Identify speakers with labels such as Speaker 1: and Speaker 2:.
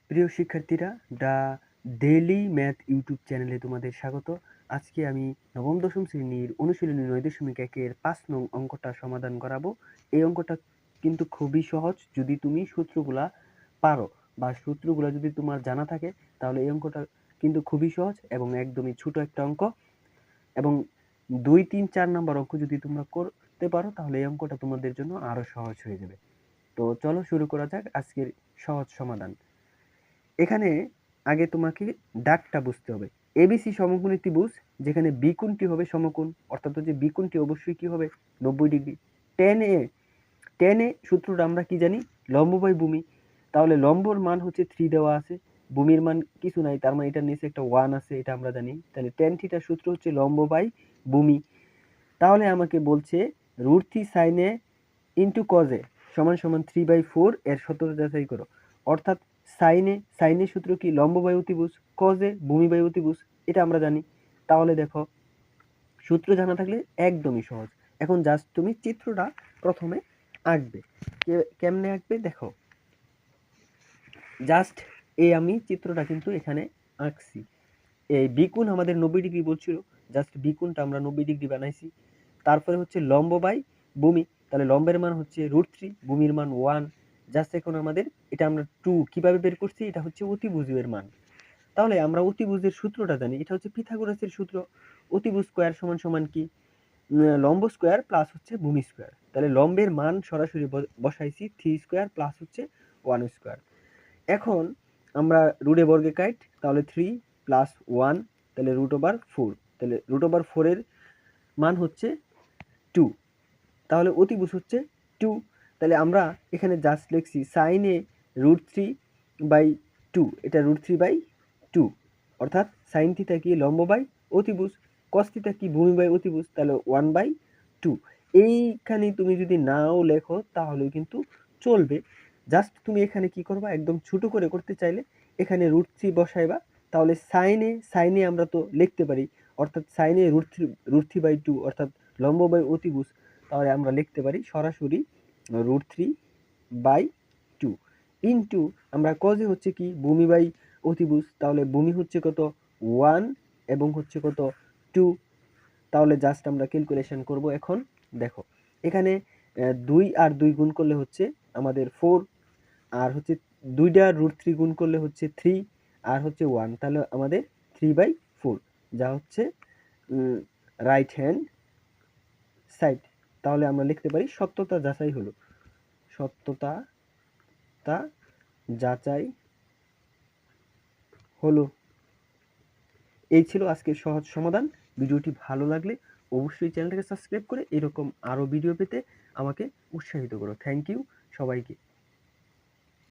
Speaker 1: প্রিয় শিক্ষার্থীরা, the daily math YouTube চ্যানেলে তোমাদের স্বাগত। আজকে আমি নবম দশম শ্রেণীর অনুশীলনী ৯.১-এর ৫ নং অঙ্কটা সমাধান করাবো। এই অঙ্কটা কিন্তু খুবই সহজ যদি তুমি সূত্রগুলা পারো বা সূত্রগুলা যদি তোমার জানা থাকে, তাহলে এই অঙ্কটা কিন্তু খুবই সহজ এবং একদমই ছোট একটা অঙ্ক। এবং ২, ৩, ৪ নাম্বার অঙ্ক যদি তোমরা করতে পারো, তাহলে এই অঙ্কটা তোমাদের জন্য আরো সহজ হয়ে যাবে। তো চলো শুরু করা যাক আজকের সহজ সমাধান। এখানে আগে তোমাকে দাগটা বুঝতে হবে। এবিসি সমকোণী ত্রিভুজ, যেখানে বি কোণটি হবে সমকোণ, অর্থাৎ হচ্ছে বি কোণটি অবশ্যই কি হবে 90 ডিগ্রি। টেন এ সূত্রটা আমরা কি জানি, লম্ব বাই ভূমি। তাহলে লম্বর মান হচ্ছে 3 দেওয়া আছে, ভূমির মান কিছু নাই, তার মানে এটার নিচে একটা 1 আছে, এটা আমরা জানি। তাহলে টেন থিটার সূত্র হচ্ছে লম্ব বাই ভূমি। তাহলে আমাকে বলছে √3 sin a into cos a সমান সমান 3/4 এর সত্যতা যাচাই করো। অর্থাৎ সাইনে সূত্র কি, লম্ব বাই অতিভুজ, cos a ভূমি বাই অতিভুজ, এটা আমরা জানি। তাহলে দেখো, সূত্র জানা থাকলে একদমই সহজ। এখন জাস্ট তুমি চিত্রটা প্রথমে আঁকবে। কেমনে আঁকবে দেখো, জাস্ট এই আমি চিত্রটা কিন্তু এখানে আঁকছি। এই বিকোণ আমাদের 90 ডিগ্রি বলছিল, জাস্ট বিকোণটা আমরা 90 ডিগ্রি বানাইছি। তারপরে হচ্ছে লম্ব বাই ভূমি, তাহলে লম্বের মান হচ্ছে √3, ভূমির মান 1। জাস্ট এখন আমাদের এটা আমরা 2 কিভাবে বের করছি, এটা হচ্ছে অতিভুজের মান। তাহলে আমরা অতিভুজের সূত্রটা জানি, এটা হচ্ছে পিথাগোরাসের সূত্র। অতিভুজ স্কয়ার সমান সমান কি, লম্ব স্কয়ার প্লাস হচ্ছে ভূমি স্কয়ার। তাহলে লম্বের মান সরাসরি বসাইছি 3 স্কয়ার প্লাস হচ্ছে 1 স্কয়ার। এখন আমরা রুটে বর্গে কাইট, তাহলে 3 প্লাস 1, তাহলে √4। তাহলে √4 এর মান হচ্ছে 2। তাহলে অতিভুজ হচ্ছে 2। তাহলে আমরা এখানে জাস্ট লিখছি sin a √3/2, এটা √3/2, অর্থাৎ sin থিটা কি, লম্ব বাই অতিভুজ, cos থিটা কি, ভূমি বাই অতিভুজ, তাহলে 1/2। এইখানে তুমি যদি নাও লেখো তাহলেও কিন্তু চলবে। জাস্ট তুমি এখানে কি করবা, একদম ছোট করে করতে চাইলে এখানে √3 বসাইবা। তাহলে sin a আমরা তো লিখতে পারি, অর্থাৎ sin a √3/2 অর্থাৎ লম্ব বাই অতিভুজ। তাহলে আমরা লিখতে পারি সরাসরি √3/2 ইন্টু আমরা cos a হচ্ছে কি, ভূমি বাই অতিভুজ, তাহলে ভূমি হচ্ছে কত 1 এবং হচ্ছে কত 2। তাহলে জাস্ট আমরা ক্যালকুলেশন করব। এখন দেখো এখানে 2 আর 2 গুণ করলে হচ্ছে আমাদের 4, আর হচ্ছে 2টা √3 গুণ করলে হচ্ছে 3, আর হচ্ছে 1, তাহলে আমাদের 3/4, যা হচ্ছে রাইট হ্যান্ড সাইড। তাহলে আমরা লিখতে পারি সত্যতা যাচাই হলো, সত্যতা যাচাই হলো। এই ছিল আজকের সহজ সমাধান। ভিডিওটি ভালো লাগলে অবশ্যই চ্যানেলটাকে সাবস্ক্রাইব করে এরকম আরো ভিডিও পেতে আমাকে উৎসাহিত করো। থ্যাংক ইউ সবাইকে।